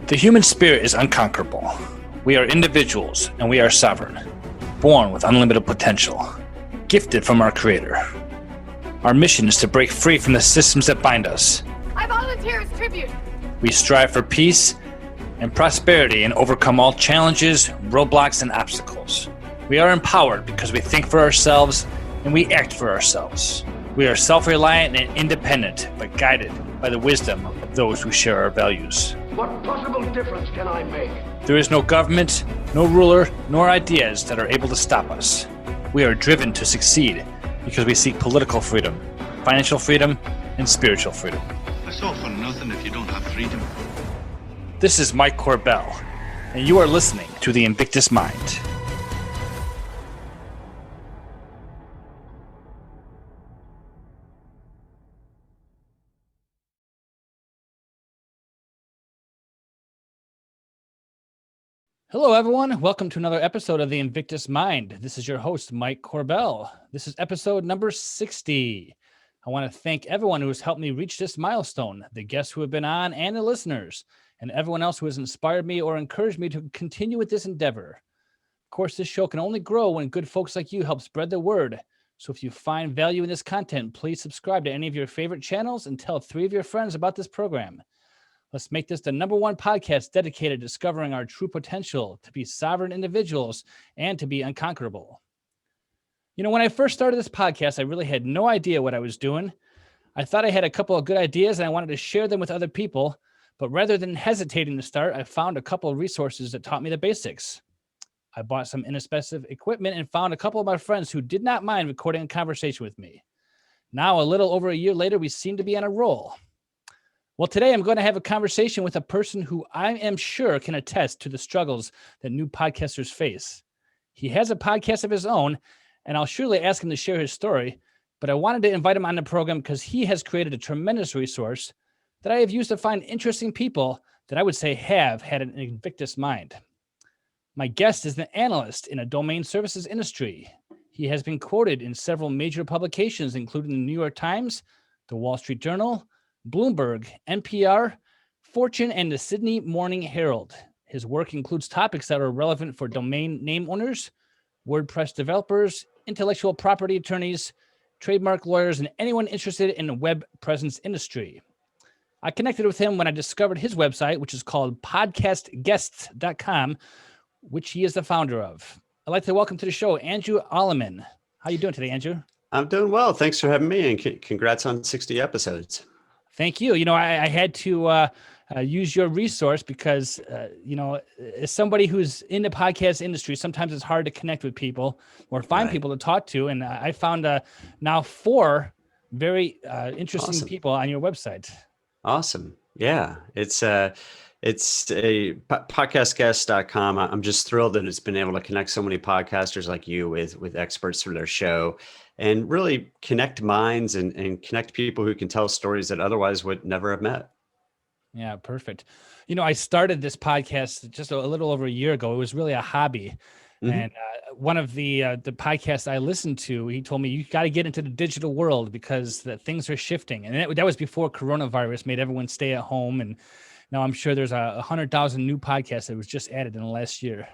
The human spirit is unconquerable. We are individuals and we are sovereign, born with unlimited potential, gifted from our Creator. Our mission is to break free from the systems that bind us. I volunteer as tribute. We strive for peace and prosperity and overcome all challenges, roadblocks, and obstacles. We are empowered because we think for ourselves and we act for ourselves. We are self-reliant and independent, but guided by the wisdom of those who share our values. What possible difference can I make? There is no government, no ruler, nor ideas that are able to stop us. We are driven to succeed because we seek political freedom, financial freedom, and spiritual freedom. It's all for nothing if you don't have freedom. This is Mike Corbell, and you are listening to The Invictus Mind. Hello, everyone. Welcome to another episode of The Invictus Mind. This is your host, Mike Corbell. This is episode number 60. I want to thank everyone who has helped me reach this milestone, the guests who have been on and the listeners, and everyone else who has inspired me or encouraged me to continue with this endeavor. Of course, this show can only grow when good folks like you help spread the word. So if you find value in this content, please subscribe to any of your favorite channels and tell 3 of your friends about this program. Let's make this the #1 podcast dedicated to discovering our true potential to be sovereign individuals and to be unconquerable. You know, when I first started this podcast, I really had no idea what I was doing. I thought I had a couple of good ideas and I wanted to share them with other people. But rather than hesitating to start, I found a couple of resources that taught me the basics. I bought some inexpensive equipment and found a couple of my friends who did not mind recording a conversation with me. Now, a little over a year later, we seem to be on a roll. Well, today I'm going to have a conversation with a person who I am sure can attest to the struggles that new podcasters face. He has a podcast of his own, and I'll surely ask him to share his story, but I wanted to invite him on the program because he has created a tremendous resource that I have used to find interesting people that I would say have had an Invictus mind. My guest is an analyst in a domain services industry. He has been quoted in several major publications, including the New York Times, the Wall Street Journal, Bloomberg, NPR, Fortune, and the Sydney Morning Herald. His work includes topics that are relevant for domain name owners, WordPress developers, intellectual property attorneys, trademark lawyers, and anyone interested in the web presence industry. I connected with him when I discovered his website, which is called podcastguests.com, which he is the founder of. I'd like to welcome to the show, Andrew Allemann. How are you doing today, Andrew? I'm doing well. Thanks for having me, and congrats on 60 episodes. Thank you. You know, I had to use your resource because, as somebody who's in the podcast industry, sometimes it's hard to connect with people or find people to talk to. And I found now 4 very interesting people on your website. Awesome. Yeah. It's a podcastguests.com. I'm just thrilled that it's been able to connect so many podcasters like you with experts for their show and really connect minds and connect people who can tell stories that otherwise would never have met. Yeah, perfect. You know, I started this podcast just a little over a year ago. It was really a hobby. Mm-hmm. And one of the podcasts I listened to, he told me, you got to get into the digital world because things are shifting. And that was before coronavirus made everyone stay at home. And now I'm sure there's 100,000 new podcasts that was just added in the last year.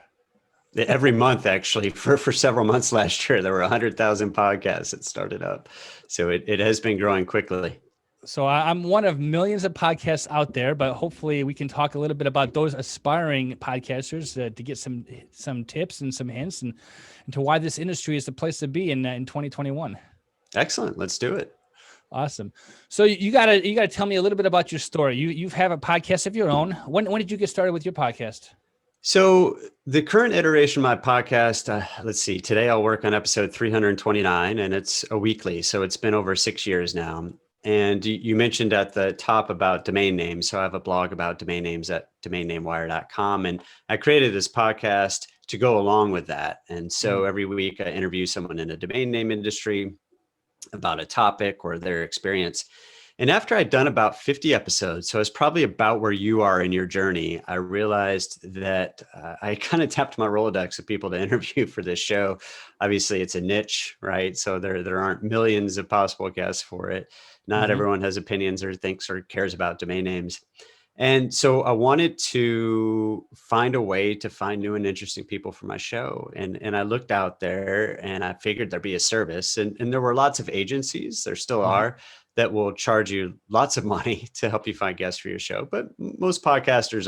Every month, actually, for several months last year, there were 100,000 podcasts that started up. So it has been growing quickly. So I'm one of millions of podcasts out there, but hopefully we can talk a little bit about those aspiring podcasters to get some tips and some hints and to why this industry is the place to be in 2021. Excellent. Let's do it. Awesome. So you gotta tell me a little bit about your story. You have a podcast of your own. When did you get started with your podcast? So the current iteration of my podcast, let's see, today I'll work on episode 329 and it's a weekly. So it's been over 6 years now. And you mentioned at the top about domain names. So I have a blog about domain names at domainnamewire.com. And I created this podcast to go along with that. And so every week I interview someone in the domain name industry about a topic or their experience. And after I'd done about 50 episodes, so it's probably about where you are in your journey, I realized that I kind of tapped my Rolodex of people to interview for this show. Obviously, it's a niche, right? So there aren't millions of possible guests for it. Not everyone has opinions or thinks or cares about domain names. And so I wanted to find a way to find new and interesting people for my show. And I looked out there and I figured there'd be a service. And there were lots of agencies, there still Mhm. are, that will charge you lots of money to help you find guests for your show. But most podcasters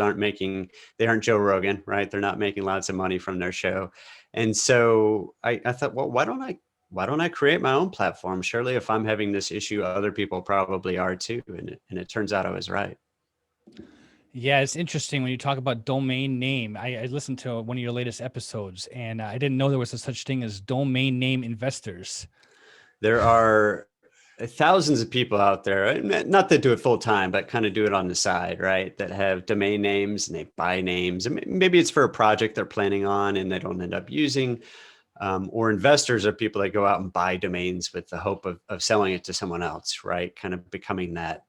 they aren't Joe Rogan, right? They're not making lots of money from their show. And so I thought, well, why don't I create my own platform? Surely if I'm having this issue, other people probably are too. And it turns out I was right. Yeah, it's interesting when you talk about domain name. I listened to one of your latest episodes, and I didn't know there was a such thing as domain name investors. There are thousands of people out there, not that do it full time, but kind of do it on the side, right? That have domain names and they buy names. And maybe it's for a project they're planning on and they don't end up using. Or investors are people that go out and buy domains with the hope of selling it to someone else, right? Kind of becoming that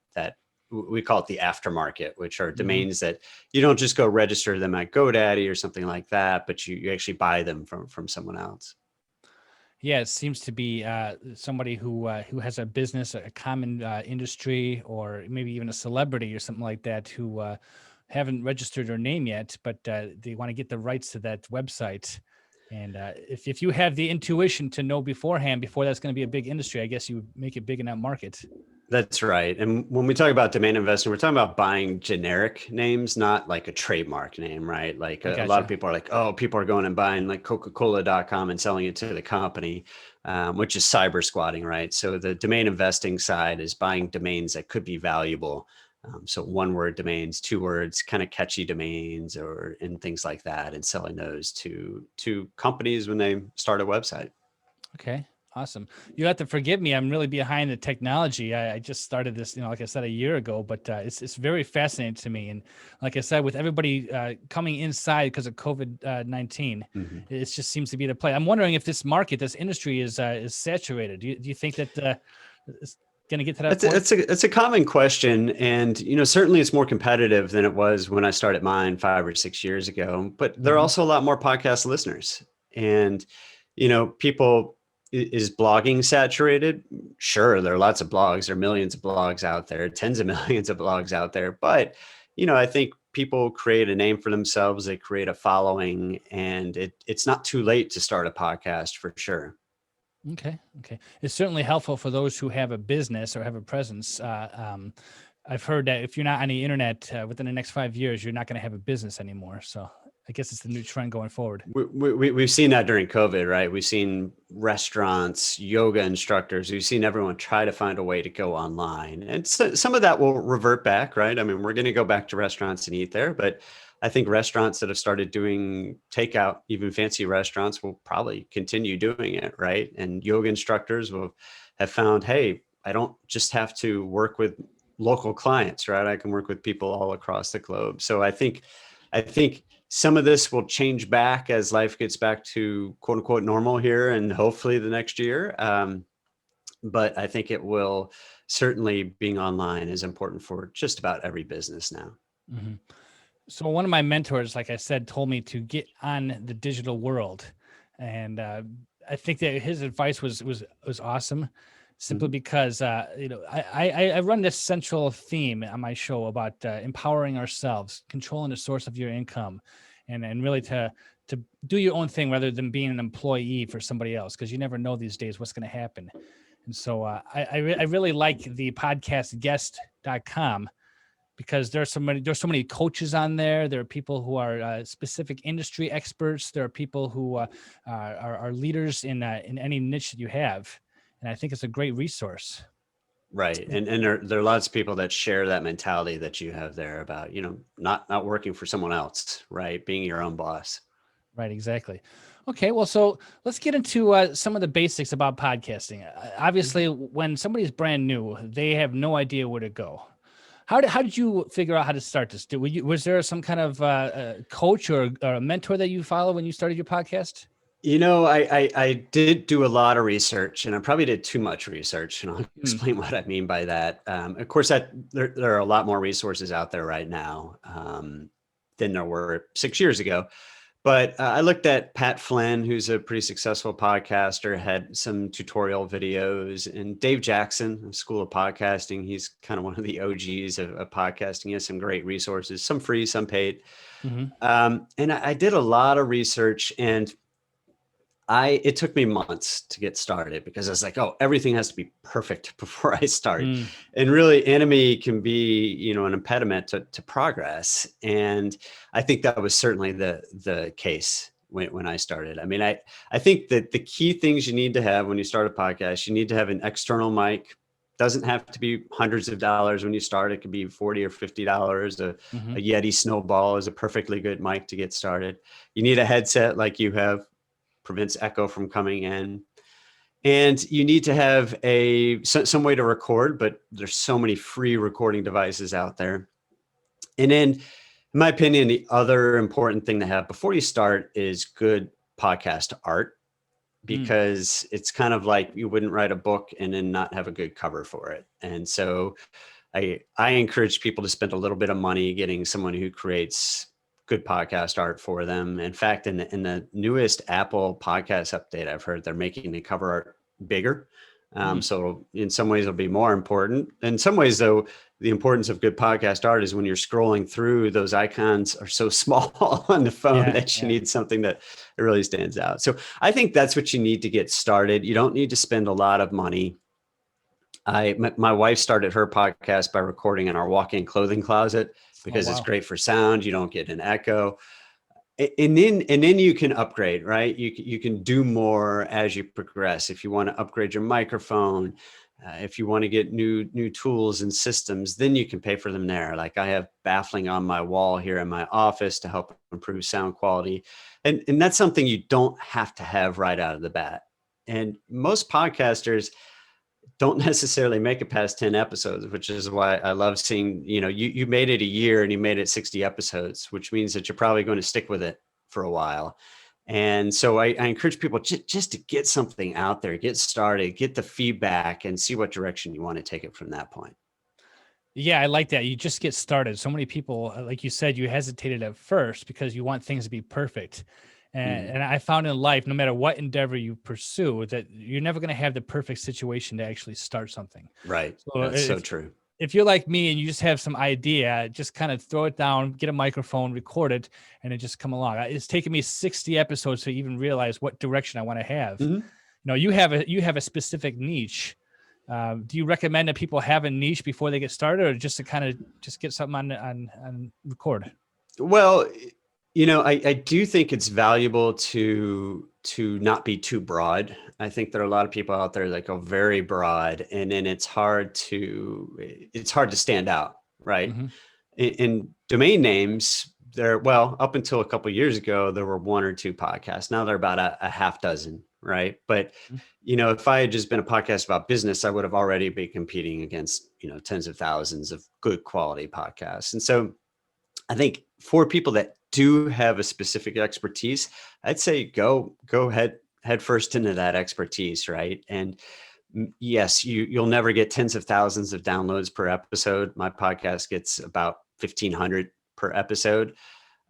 we call it the aftermarket, which are domains that you don't just go register them at GoDaddy or something like that, but you actually buy them from someone else. Yeah, it seems to be somebody who has a business, a common industry, or maybe even a celebrity or something like that who haven't registered their name yet, but they want to get the rights to that website. And if you have the intuition to know beforehand, before that's going to be a big industry, I guess you would make it big in that market. That's right. And when we talk about domain investing, we're talking about buying generic names, not like a trademark name, right? Like I a lot of gotcha. people are like, oh, people are going and buying like Coca-Cola.com and selling it to the company, which is cyber squatting, right? So the domain investing side is buying domains that could be valuable. So one word domains, 2 words, kind of catchy domains and things like that, and selling those to companies when they start a website. Okay, awesome. You have to forgive me. I'm really behind the technology. I just started this, like I said, a year ago, but it's very fascinating to me. And like I said, with everybody coming inside because of COVID-19, Mhm. it just seems to be the play. I'm wondering if this market, this industry is saturated. Do you think that it's going to get to that point? It's a common question, and certainly it's more competitive than it was when I started mine 5 or 6 years ago. But there are Mhm. also a lot more podcast listeners, and people is blogging saturated? Sure, there are lots of blogs. There are millions of blogs out there, tens of millions of blogs out there. But I think people create a name for themselves. They create a following, and it's not too late to start a podcast for sure. Okay. Okay. It's certainly helpful for those who have a business or have a presence. I've heard that if you're not on the internet within the next 5 years, you're not going to have a business anymore. So I guess it's the new trend going forward. We've seen that during COVID, right? We've seen restaurants, yoga instructors, we've seen everyone try to find a way to go online. And so, some of that will revert back, right? I mean, we're going to go back to restaurants and eat there, but I think restaurants that have started doing takeout, even fancy restaurants, will probably continue doing it, right? And yoga instructors will have found, hey, I don't just have to work with local clients, right? I can work with people all across the globe. So I think some of this will change back as life gets back to quote unquote normal here and hopefully the next year. But I think it will certainly, being online is important for just about every business now. Hmm. So one of my mentors, like I said, told me to get on the digital world, and I think that his advice was awesome, simply Mhm. because I run this central theme on my show about empowering ourselves, controlling the source of your income, and really to do your own thing rather than being an employee for somebody else, because you never know these days what's going to happen. And so I really like the podcast guest.com, because there's so many coaches on there. There are people who are specific industry experts. There are people who are leaders in any niche that you have, and I think it's a great resource. Right. And there are lots of people that share that mentality that you have there about, not working for someone else, right? Being your own boss. Right, exactly. Okay, well, so let's get into some of the basics about podcasting. Obviously, when somebody's brand new, they have no idea where to go. How did you figure out how to start this? Was there some kind of coach or a mentor that you follow when you started your podcast? I did do a lot of research, and I probably did too much research, and I'll Hmm. explain what I mean by that. Of course, that there are a lot more resources out there right now than there were 6 years ago. But I looked at Pat Flynn, who's a pretty successful podcaster, had some tutorial videos, and Dave Jackson, School of Podcasting. He's kind of one of the OGs of podcasting. He has some great resources, some free, some paid. Mm-hmm. And I did a lot of research, and it took me months to get started because I was like, oh, everything has to be perfect before I start. And really, enemy can be, an impediment to progress. And I think that was certainly the case when I started. I mean, I think that the key things you need to have when you start a podcast, you need to have an external mic. Doesn't have to be hundreds of dollars when you start. It could be $40 or $50. A Yeti Snowball is a perfectly good mic to get started. You need a headset like you have. Prevents echo from coming in. And you need to have some way to record, but there's so many free recording devices out there. And then, in my opinion, the other important thing to have before you start is good podcast art, because it's kind of like you wouldn't write a book and then not have a good cover for it. And so I encourage people to spend a little bit of money getting someone who creates good podcast art for them. In fact, in the newest Apple podcast update, I've heard they're making the cover art bigger. So in some ways it'll be more important. In some ways, though, the importance of good podcast art is when you're scrolling through, those icons are so small on the phone that you need something that really stands out. So I think that's what you need to get started. You don't need to spend a lot of money. My wife started her podcast by recording in our walk-in clothing closet because it's great for sound. You don't get an echo. And then you can upgrade, right? You can do more as you progress. If you want to upgrade your microphone, if you want to get new tools and systems, then you can pay for them there. Like I have baffling on my wall here in my office to help improve sound quality. And that's something you don't have to have right out of the bat. And most podcasters don't necessarily make it past 10 episodes, which is why I love seeing, you made it a year and you made it 60 episodes, which means that you're probably going to stick with it for a while. And so I encourage people just to get something out there, get started, get the feedback and see what direction you want to take it from that point. Yeah, I like that. You just get started. So many people, like you said, you hesitated at first because you want things to be perfect. And I found in life, no matter what endeavor you pursue, that you're never going to have the perfect situation to actually start something. Right. So that's so true. If you're like me and you just have some idea, just kind of throw it down, get a microphone, record it, and it just come along. It's taken me 60 episodes to even realize what direction I want to have. You have a specific niche. Do you recommend that people have a niche before they get started, or just to kind of just get something on record? Well, I do think it's valuable to not be too broad. I think there are a lot of people out there that go very broad, and then it's hard to stand out, right? In domain names, up until a couple of years ago, there were one or two podcasts. Now there are about a half dozen, right? But if I had just been a podcast about business, I would have already been competing against tens of thousands of good quality podcasts. And so I think for people that do have a specific expertise, I'd say go head first into that expertise, right? And yes, you'll never get tens of thousands of downloads per episode. My podcast gets about 1,500 per episode,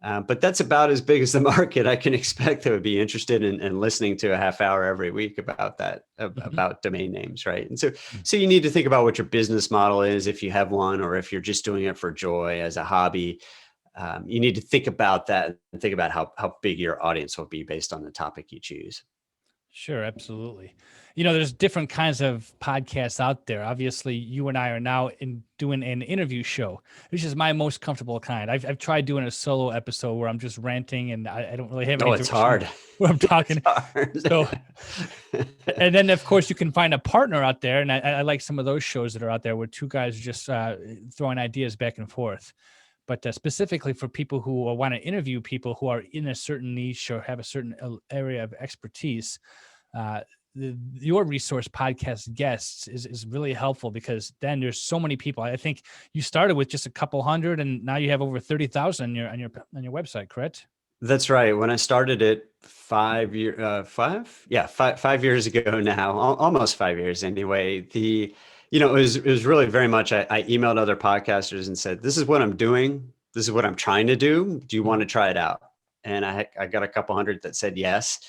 but that's about as big as the market I can expect that would be interested in listening to a half hour every week about that, about domain names, right? And so you need to think about what your business model is, if you have one, or if you're just doing it for joy as a hobby. You need to think about that and think about how big your audience will be based on the topic you choose. Sure, absolutely. There's different kinds of podcasts out there. Obviously, you and I are now doing an interview show, which is my most comfortable kind. I've tried doing a solo episode where I'm just ranting and I don't really have any. It's hard. Where I'm talking. So, and then of course you can find a partner out there, and I like some of those shows that are out there where two guys are just throwing ideas back and forth. But specifically for people who want to interview people who are in a certain niche or have a certain area of expertise, your resource podcast guests is really helpful, because then there's so many people. I think you started with just a couple hundred, and now you have over 30,000 on your website, correct? That's right. When I started it 5 years ago now, almost 5 years anyway, it was really very much, I emailed other podcasters and said, this is what I'm doing. This is what I'm trying to do. Do you want to try it out? and I got a couple hundred that said yes.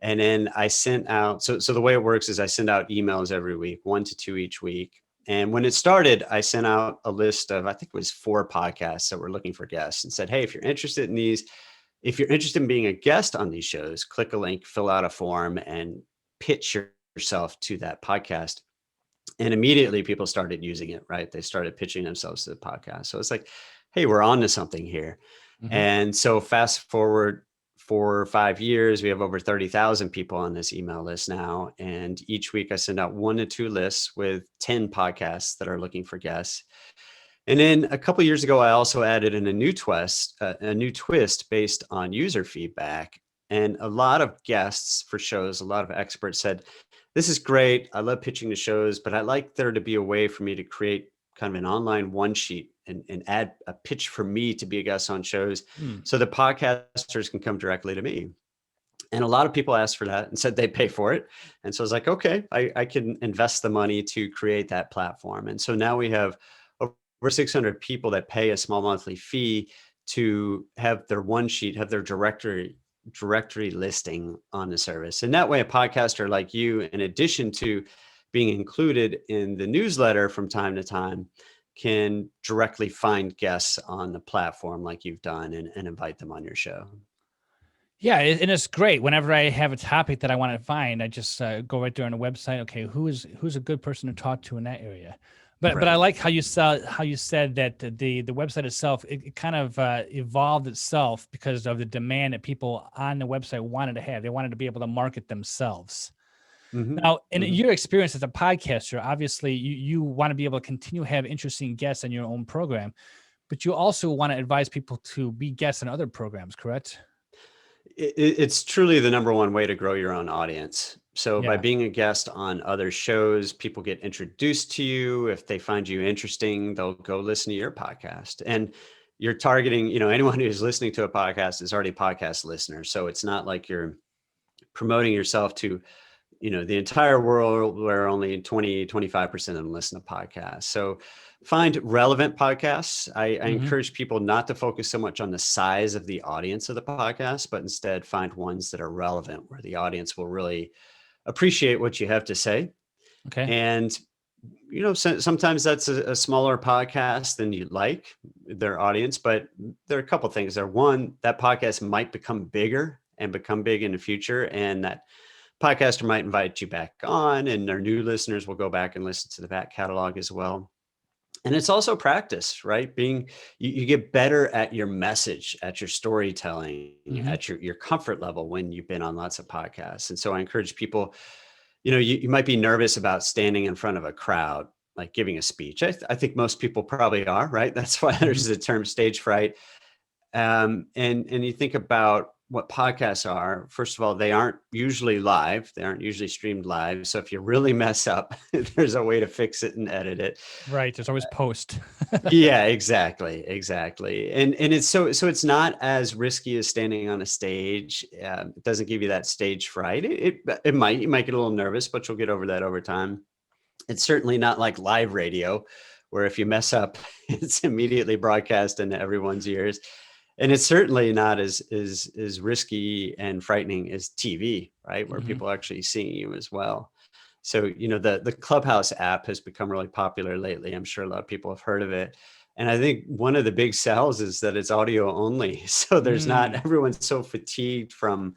And then I sent out, so the way it works is I send out emails every week, 1 to 2 each week. And when it started, I sent out a list of, I think it was 4 podcasts that were looking for guests, and said, hey, if you're interested in these, if you're interested in being a guest on these shows, click a link, fill out a form, and pitch yourself to that podcast. And immediately people started using it, right? They started pitching themselves to the podcast. So it's like, hey, we're on to something here. And so fast forward 4 or 5 years, we have over 30,000 people on this email list now. And each week I send out 1 to 2 lists with 10 podcasts that are looking for guests. And then a couple of years ago, I also added in a new twist based on user feedback. And a lot of guests for shows, a lot of experts said, this is great. I love pitching to shows, but I'd like there to be a way for me to create kind of an online one sheet and add a pitch for me to be a guest on shows so the podcasters can come directly to me. And a lot of people asked for that and said they'd pay for it. And so I was like, okay, I can invest the money to create that platform. And so now we have over 600 people that pay a small monthly fee to have their one sheet, have their directory listing on the service. And that way a podcaster like you, in addition to being included in the newsletter from time to time, can directly find guests on the platform like you've done and invite them on your show. Yeah, and it's great. Whenever I have a topic that I want to find, I just go right there on the website. Okay, who's a good person to talk to in that area? But I like how you said that the website itself, it kind of evolved itself because of the demand that people on the website wanted to have. They wanted to be able to market themselves. Now, in your experience as a podcaster, obviously you want to be able to continue to have interesting guests on your own program, but you also want to advise people to be guests on other programs, correct? It's truly the number one way to grow your own audience. So by Yeah. being a guest on other shows, people get introduced to you. If they find you interesting, they'll go listen to your podcast. And you're targeting, anyone who's listening to a podcast is already a podcast listener. So it's not like you're promoting yourself to the entire world where only 20-25% of them listen to podcasts. So find relevant podcasts. I encourage people not to focus so much on the size of the audience of the podcast, but instead find ones that are relevant, where the audience will really appreciate what you have to say. Okay. And sometimes that's a smaller podcast than you'd like, their audience, but there are a couple of things there. One, that podcast might become bigger and become big in the future, and that podcaster might invite you back on, and their new listeners will go back and listen to the back catalog as well. And it's also practice, right? You get better at your message, at your storytelling, at your comfort level when you've been on lots of podcasts. And so I encourage people, you might be nervous about standing in front of a crowd, like giving a speech. I think most people probably are, right? That's why there's the term stage fright. And you think about what podcasts are. First of all, they aren't usually live. They aren't usually streamed live. So if you really mess up, there's a way to fix it and edit it. Right. There's always post. Yeah, exactly. And it's so it's not as risky as standing on a stage. It doesn't give you that stage fright. You might get a little nervous, but you'll get over that over time. It's certainly not like live radio, where if you mess up, it's immediately broadcast into everyone's ears. And it's certainly not as risky and frightening as TV, right? Where people are actually seeing you as well. So, the Clubhouse app has become really popular lately. I'm sure a lot of people have heard of it. And I think one of the big sells is that it's audio only. So there's not, everyone's so fatigued from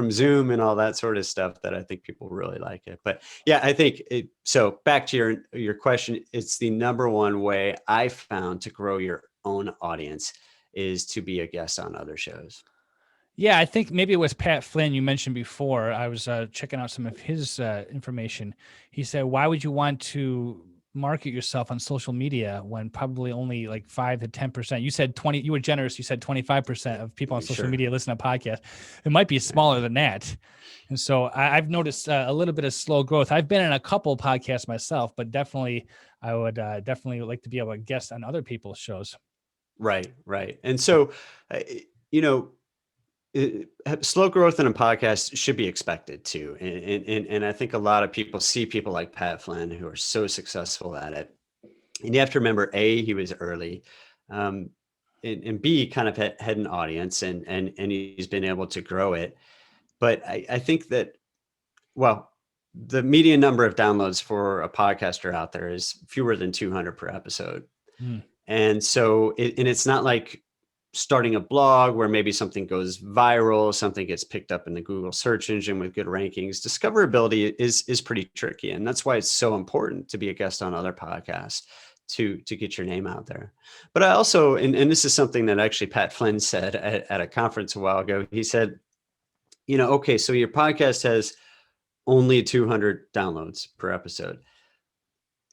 Zoom and all that sort of stuff that I think people really like it. But yeah, I think so back to your question, it's the number one way I found to grow your own audience is to be a guest on other shows. Yeah, I think maybe it was Pat Flynn you mentioned before. I was checking out some of his information. He said, why would you want to market yourself on social media when probably only like 5 to 10%? You said 20, you were generous. You said 25% of people on social media listen to podcasts. It might be smaller than that. And so I've noticed a little bit of slow growth. I've been in a couple podcasts myself, but definitely I would definitely like to be able to guest on other people's shows. Right. And so, slow growth in a podcast should be expected too. And I think a lot of people see people like Pat Flynn who are so successful at it. And you have to remember, he was early. and B, kind of had an audience, and he's been able to grow it. But I think that, well, the median number of downloads for a podcaster out there is fewer than 200 per episode. Mm. And so it's not like starting a blog where maybe something goes viral, something gets picked up in the Google search engine with good rankings. Discoverability is pretty tricky. And that's why it's so important to be a guest on other podcasts to get your name out there. But I also, and this is something that actually Pat Flynn said at a conference a while ago, he said, okay, so your podcast has only 200 downloads per episode.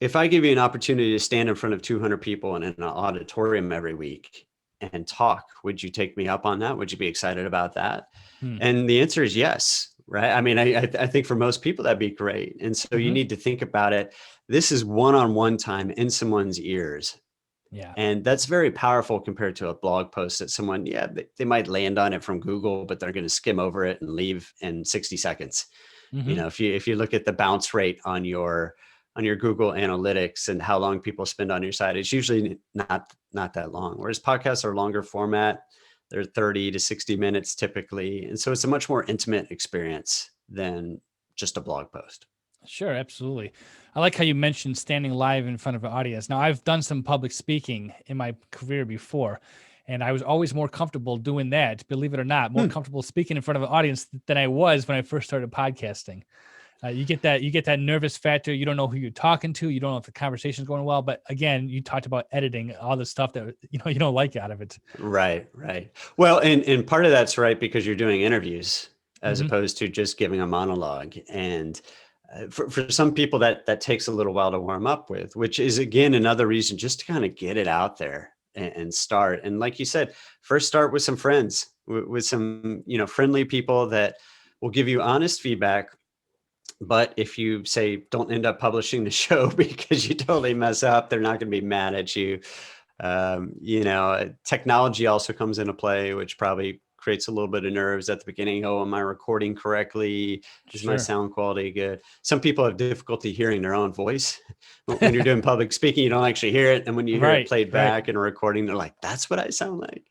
If I give you an opportunity to stand in front of 200 people in an auditorium every week and talk, would you take me up on that? Would you be excited about that? And the answer is yes, right? I mean, I think for most people, that'd be great. And so you need to think about it. This is one-on-one time in someone's ears. Yeah. And that's very powerful compared to a blog post that someone, they might land on it from Google, but they're going to skim over it and leave in 60 seconds. If you look at the bounce rate on your Google Analytics and how long people spend on your site, it's usually not that long. Whereas podcasts are longer format. They're 30 to 60 minutes typically. And so it's a much more intimate experience than just a blog post. Sure, absolutely. I like how you mentioned standing live in front of an audience. Now, I've done some public speaking in my career before, and I was always more comfortable doing that, believe it or not, more comfortable speaking in front of an audience than I was when I first started podcasting. You get that nervous factor. You don't know who you're talking to. You don't know if the conversation's going well. But again, you talked about editing, all the stuff that you don't like out of it. Right. Well, and part of that's right because you're doing interviews as opposed to just giving a monologue. And for some people, that takes a little while to warm up with, which is again another reason just to kind of get it out there and start. And like you said, first start with some friends, with some friendly people that will give you honest feedback. But if you say don't end up publishing the show because you totally mess up, they're not going to be mad at you. Technology also comes into play, which probably creates a little bit of nerves at the beginning. Oh, am I recording correctly? Is my sound quality good? Some people have difficulty hearing their own voice. When you're doing public speaking, you don't actually hear it. And when you hear it played back in a recording, they're like, that's what I sound like.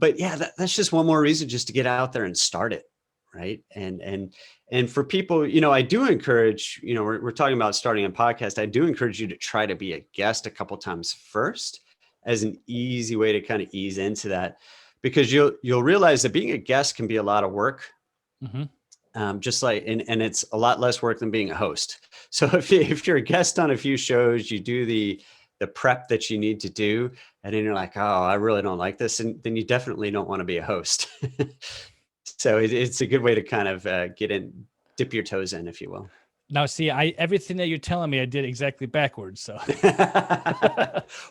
But yeah, that's just one more reason just to get out there and start it. Right. And for people, I do encourage, we're talking about starting a podcast. I do encourage you to try to be a guest a couple times first as an easy way to kind of ease into that, because you'll realize that being a guest can be a lot of work. Just like, and it's a lot less work than being a host. So if you're a guest on a few shows, you do the prep that you need to do, and then you're like, oh, I really don't like this. And then you definitely don't want to be a host. So it's a good way to kind of dip your toes in, if you will. Now, see, everything that you're telling me, I did exactly backwards. So,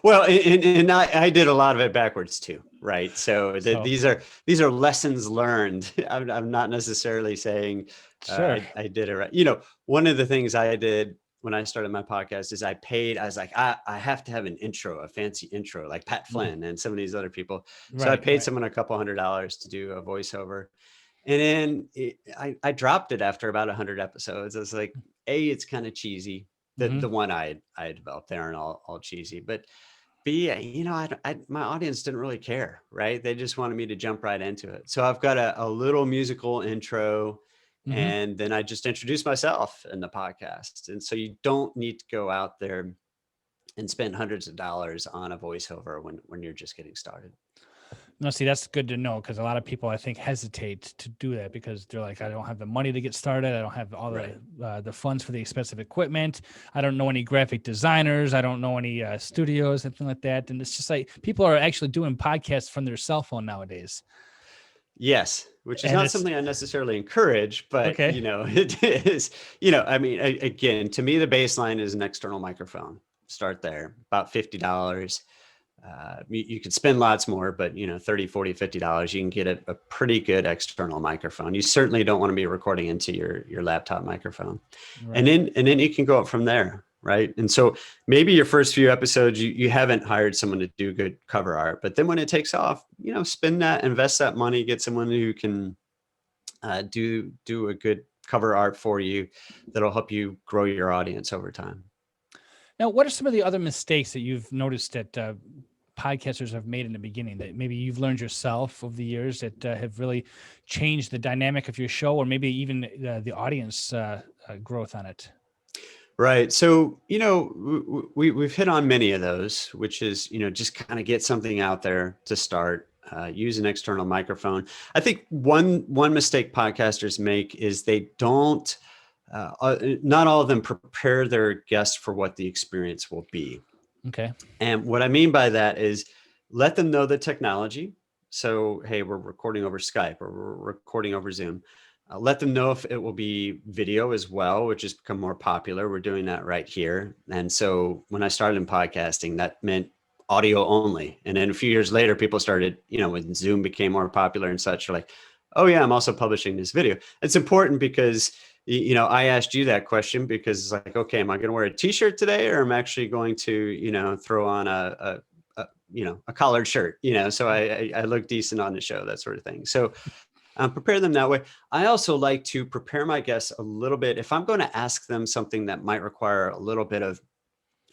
well, and I did a lot of it backwards too, right? So these are lessons learned. I'm not necessarily saying I did it right. One of the things I did when I started my podcast is I was like, I have to have an intro, a fancy intro, like Pat Flynn and some of these other people. So I paid someone a couple $100 to do a voiceover. And then I dropped it after about 100 episodes. I was like, A, it's kind of cheesy. The one I developed there and all cheesy. But B, my audience didn't really care, right? They just wanted me to jump right into it. So I've got a little musical intro. And then I just introduce myself in the podcast. And so you don't need to go out there and spend hundreds of dollars on a voiceover when you're just getting started. No, see, that's good to know, because a lot of people, I think, hesitate to do that because they're like, I don't have the money to get started. I don't have all the funds for the expensive equipment. I don't know any graphic designers. I don't know any studios, anything like that. And it's just like people are actually doing podcasts from their cell phone nowadays. Yes, which is not something I necessarily encourage, but it is, I mean, again, to me, the baseline is an external microphone. Start there, about $50. You could spend lots more, but $30, $40, $50, you can get a pretty good external microphone. You certainly don't want to be recording into your laptop microphone. Right. And then you can go up from there. Right. And so maybe your first few episodes, you haven't hired someone to do good cover art, but then when it takes off, spend that, invest that money, get someone who can do a good cover art for you that'll help you grow your audience over time. Now, what are some of the other mistakes that you've noticed that podcasters have made in the beginning that maybe you've learned yourself over the years that have really changed the dynamic of your show, or maybe even the audience growth on it? Right. So, we've hit on many of those, which is, just kind of get something out there to start, use an external microphone. I think one mistake podcasters make is they don't, not all of them prepare their guests for what the experience will be. Okay. And what I mean by that is let them know the technology. So, hey, we're recording over Skype or we're recording over Zoom. Let them know if it will be video as well, which has become more popular. We're doing that right here. And so when I started in podcasting, that meant audio only. And then a few years later, people started, when Zoom became more popular and such, are like, oh yeah, I'm also publishing this video. It's important because, I asked you that question because it's like, okay, am I going to wear a t-shirt today, or am I actually going to, throw on a collared shirt, so I look decent on the show, that sort of thing. So prepare them that way. I also like to prepare my guests a little bit. If I'm going to ask them something that might require a little bit of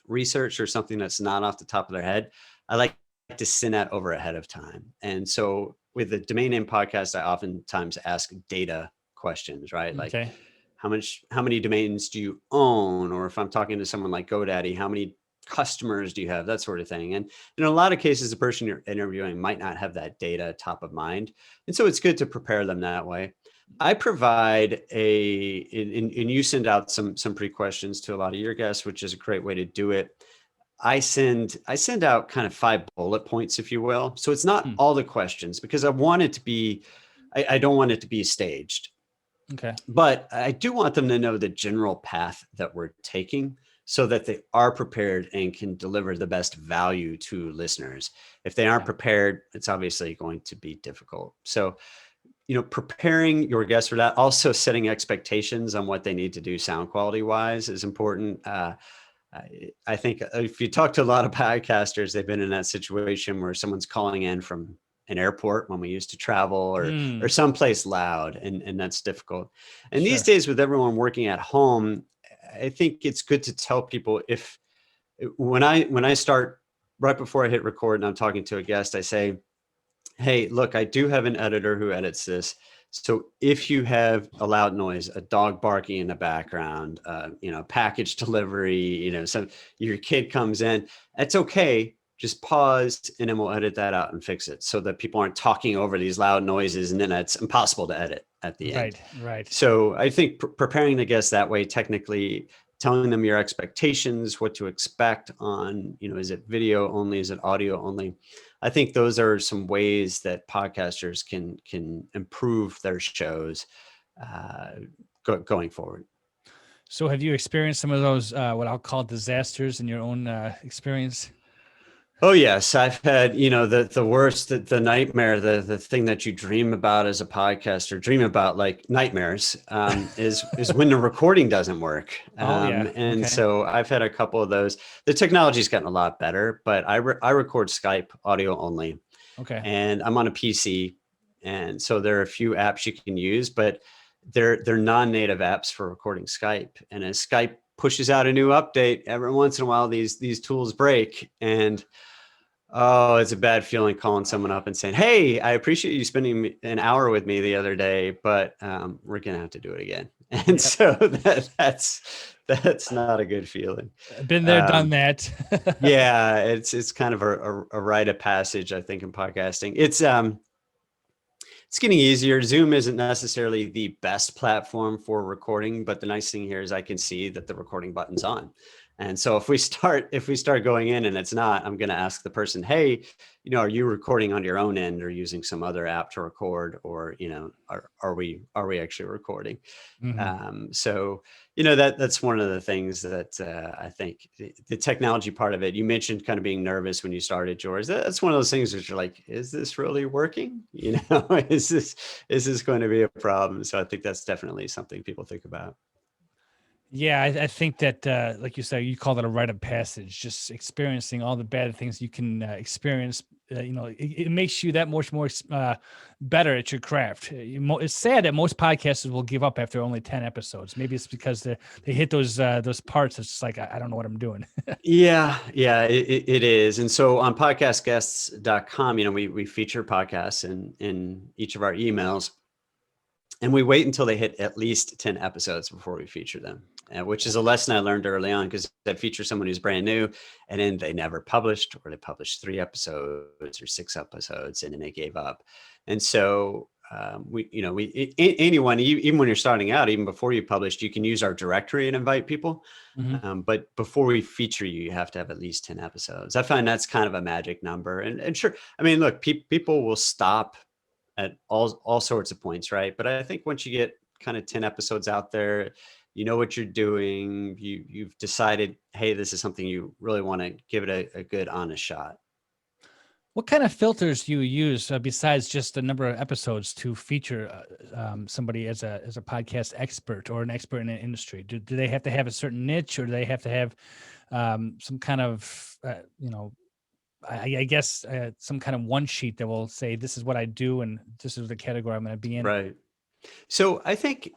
research or something that's not off the top of their head, I like to send that over ahead of time. And so with the domain name podcast, I oftentimes ask data questions, right? Like, Okay. how many domains do you own? Or if I'm talking to someone like GoDaddy, how many customers do you have? That sort of thing. And in a lot of cases, the person you're interviewing might not have that data top of mind. And so it's good to prepare them that way. I provide and you send out some pre-questions to a lot of your guests, which is a great way to do it. I send out kind of 5 bullet points, if you will. So it's not all the questions, because I want it to be, I don't want it to be staged. Okay. But I do want them to know the general path that we're taking so that they are prepared and can deliver the best value to listeners. If they aren't prepared, it's obviously going to be difficult. So, preparing your guests for that, also setting expectations on what they need to do sound quality wise is important. I think if you talk to a lot of podcasters, they've been in that situation where someone's calling in from an airport when we used to travel, or someplace loud, and that's difficult. And these days, with everyone working at home, I think it's good to tell people, when I start, right before I hit record and I'm talking to a guest, I say, hey, look, I do have an editor who edits this. So if you have a loud noise, a dog barking in the background, package delivery, your kid comes in, that's okay. Just pause, and then we'll edit that out and fix it so that people aren't talking over these loud noises, and then it's impossible to edit at the end. Right. So I think preparing the guests that way, technically telling them your expectations, what to expect on, is it video only? Is it audio only? I think those are some ways that podcasters can improve their shows going forward. So have you experienced some of those, what I'll call disasters in your own experience? Oh yes, I've had, the worst, the nightmare, the thing that you dream about as a podcaster, dream about like nightmares, is when the recording doesn't work. So I've had a couple of those. The technology's gotten a lot better, but I record Skype audio only. Okay. And I'm on a PC, and so there are a few apps you can use, but they're non-native apps for recording Skype. And as Skype pushes out a new update, every once in a while these tools break, and oh, it's a bad feeling calling someone up and saying, hey, I appreciate you spending an hour with me the other day, but we're going to have to do it again. And so that's not a good feeling. Been there, done that. Yeah, it's kind of a rite of passage, I think, in podcasting. It's getting easier. Zoom isn't necessarily the best platform for recording, but the nice thing here is I can see that the recording button's on. And so if we start going in and it's not, I'm going to ask the person, hey, are you recording on your own end or using some other app to record, or, are we actually recording? Mm-hmm. So, that's one of the things that I think the technology part of it, you mentioned kind of being nervous when you started, George. That's one of those things that you're like, is this really working? Is this going to be a problem? So I think that's definitely something people think about. Yeah, I think that, like you said, you call that a rite of passage, just experiencing all the bad things you can experience. It makes you that much more better at your craft. It's sad that most podcasters will give up after only 10 episodes. Maybe it's because they hit those parts. It's just like, I don't know what I'm doing. Yeah, it is. And so on podcastguests.com, we feature podcasts in each of our emails, and we wait until they hit at least 10 episodes before we feature them, which is a lesson I learned early on, because I feature someone who's brand new and then they never published, or they published 3 episodes or 6 episodes and then they gave up. And so anyone, even when you're starting out, even before you published, you can use our directory and invite people. But before we feature you, you have to have at least 10 episodes. I find that's kind of a magic number. And sure, I mean, look, people will stop at all sorts of points, right? But I think once you get kind of 10 episodes out there, you know what you're doing. You've decided, hey, this is something you really want to give it a good, honest shot. What kind of filters do you use besides just the number of episodes to feature somebody as a podcast expert or an expert in an industry? Do they have to have a certain niche, or do they have to have some kind of I guess some kind of one sheet that will say, this is what I do and this is the category I'm going to be in? Right. So I think,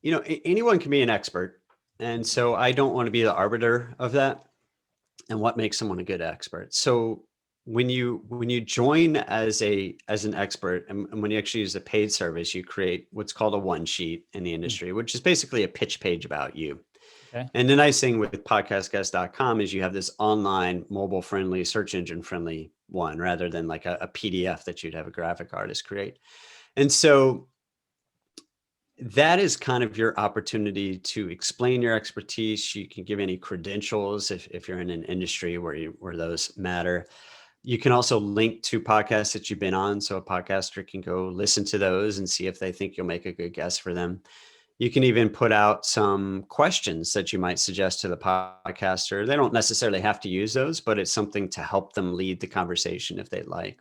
anyone can be an expert. And so I don't want to be the arbiter of that and what makes someone a good expert. So when you join as an expert, and when you actually use a paid service, you create what's called a one sheet in the industry, which is basically a pitch page about you. Okay. And the nice thing with podcastguest.com is you have this online, mobile friendly, search engine friendly one, rather than like a PDF that you'd have a graphic artist create. And so that is kind of your opportunity to explain your expertise. You can give any credentials if you're in an industry where those matter. You can also link to podcasts that you've been on, so a podcaster can go listen to those and see if they think you'll make a good guest for them. You can even put out some questions that you might suggest to the podcaster. They don't necessarily have to use those, but it's something to help them lead the conversation if they'd like.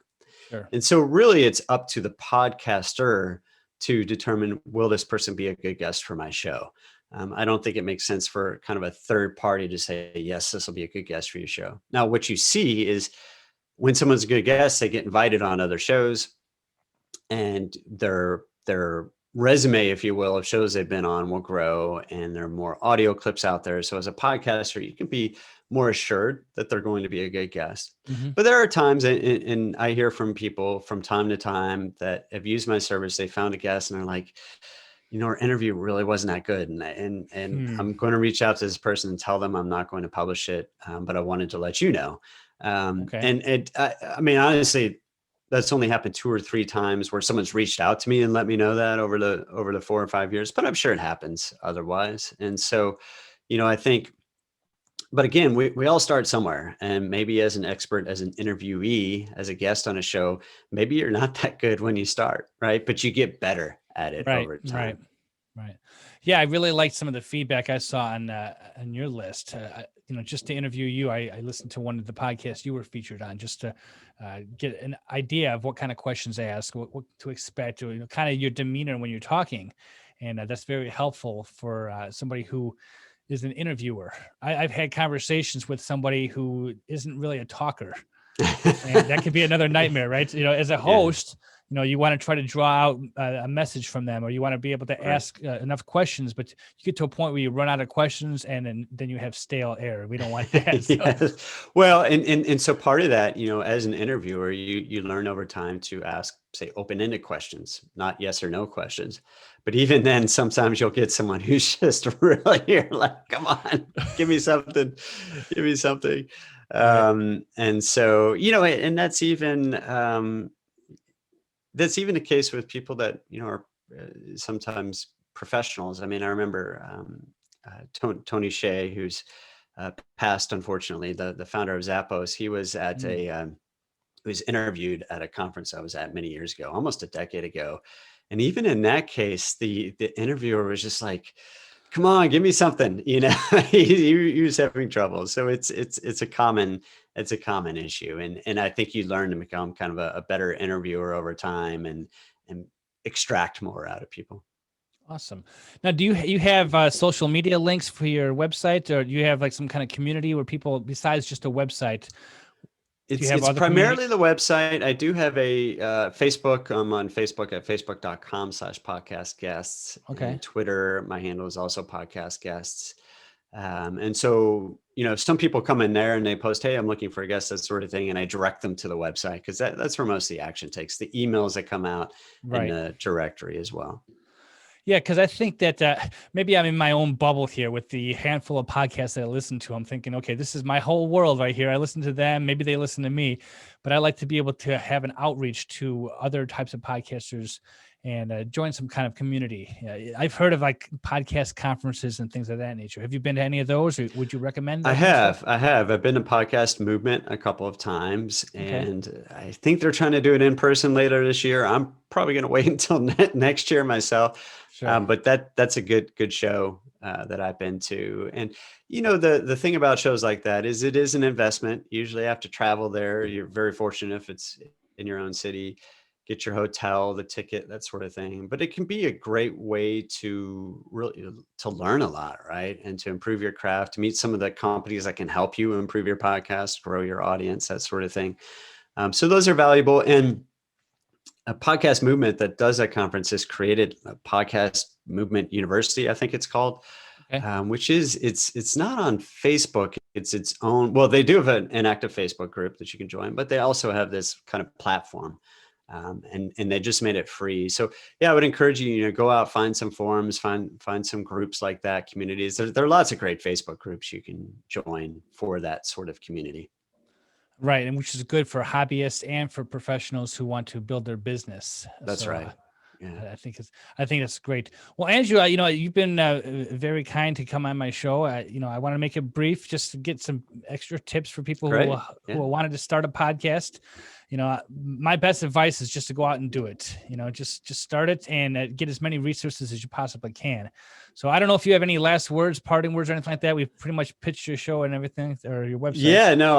Sure. And so really it's up to the podcaster to determine, will this person be a good guest for my show? I don't think it makes sense for kind of a third party to say, yes, this will be a good guest for your show. Now, what you see is when someone's a good guest, they get invited on other shows, and their resume, if you will, of shows they've been on will grow, and there are more audio clips out there. So as a podcaster, you can be more assured that they're going to be a good guest. But there are times, and I hear from people from time to time that have used my service, they found a guest and they're like, our interview really wasn't that good. And I'm going to reach out to this person and tell them I'm not going to publish it, but I wanted to let you know. Okay. I mean, honestly, that's only happened 2 or 3 times where someone's reached out to me and let me know that over the 4 or 5 years, but I'm sure it happens otherwise. And so, I think, but again, we all start somewhere, and maybe as an expert, as an interviewee, as a guest on a show, maybe you're not that good when you start, right? But you get better at it over time. Right. Yeah, I really liked some of the feedback I saw on your list. Just to interview you, I listened to one of the podcasts you were featured on, just to get an idea of what kind of questions they ask, what to expect, or kind of your demeanor when you're talking, and that's very helpful for somebody who is an interviewer. I've had conversations with somebody who isn't really a talker, and that could be another nightmare, right? As a host. You want to try to draw out a message from them, or you want to be able to ask enough questions, but you get to a point where you run out of questions, and then you have stale air. We don't want that. So. Yes. Well, and so part of that, as an interviewer, you learn over time to ask, say, open-ended questions, not yes or no questions. But even then, sometimes you'll get someone who's just really, you're like, come on, give me something. And so, and that's even the case with people that, are sometimes professionals. I mean, I remember Tony Hsieh, who's passed, unfortunately, the founder of Zappos. He was at he was interviewed at a conference I was at many years ago, almost a decade ago. And even in that case, the interviewer was just like, come on, give me something, he was having trouble. So it's a common issue. And I think you learn to become kind of a better interviewer over time and extract more out of people. Awesome. Now, do you have social media links for your website, or do you have like some kind of community where people, besides just a website, do you have It's other primarily community? the website. I do have a Facebook. I'm on Facebook at facebook.com/podcast guests, Okay. and Twitter. My handle is also podcast guests. And so, some people come in there and they post, "Hey, I'm looking for a guest," that sort of thing. And I direct them to the website because that's where most of the action takes, the emails that come out in Right. the directory as well. Yeah, because I think that maybe I'm in my own bubble here with the handful of podcasts that I listen to. I'm thinking, okay, this is my whole world right here. I listen to them. Maybe they listen to me, but I like to be able to have an outreach to other types of podcasters and join some kind of community. I've heard of like podcast conferences and things of that nature. Have you been to any of those, or would you recommend that I kind of stuff? have. I have. I've been to Podcast Movement a couple of times, Okay, and I think they're trying to do it in person later this year. I'm probably going to wait until next year myself, sure. but that's a good show that I've been to. And the thing about shows like that is it is an investment. You usually have to travel there. You're very fortunate if it's in your own city, get your hotel, the ticket, that sort of thing. But it can be a great way to really to learn a lot, right? And to improve your craft, to meet some of the companies that can help you improve your podcast, grow your audience, that sort of thing. So those are valuable. And a podcast movement that does that conference has created a podcast movement university, I think it's called, Okay. which is it's not on Facebook. It's its own. Well, they do have an active Facebook group that you can join, but they also have this kind of platform. And they just made it free. So yeah, I would encourage you, go out, find some forums, find some groups like that, communities. There are lots of great Facebook groups you can join for that sort of community. Right, and which is good for hobbyists and for professionals who want to build their business. That's So right. Yeah. I think it's great. Well, Andrew, you've been very kind to come on my show. I want to make it brief, just to get some extra tips for people Great. who wanted to start a podcast. My best advice is just to go out and do it. Just start it and get as many resources as you possibly can. So I don't know if you have any last words, parting words, or anything like that. We've pretty much pitched your show and everything, or your website. Yeah, no,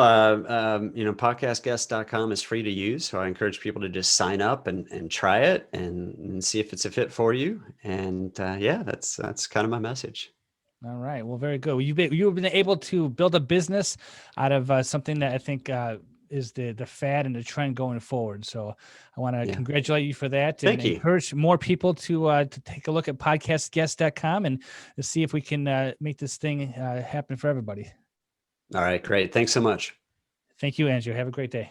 podcastguest.com is free to use. So I encourage people to just sign up and try it and see if it's a fit for you. And that's kind of my message. All right. Well, very good. Well, you've been able to build a business out of something that I think is the fad and the trend going forward. So I want to congratulate you for that. Thank you. Encourage more people to take a look at podcastguest.com and to see if we can make this thing happen for everybody. All right, great. Thanks so much. Thank you, Andrew. Have a great day.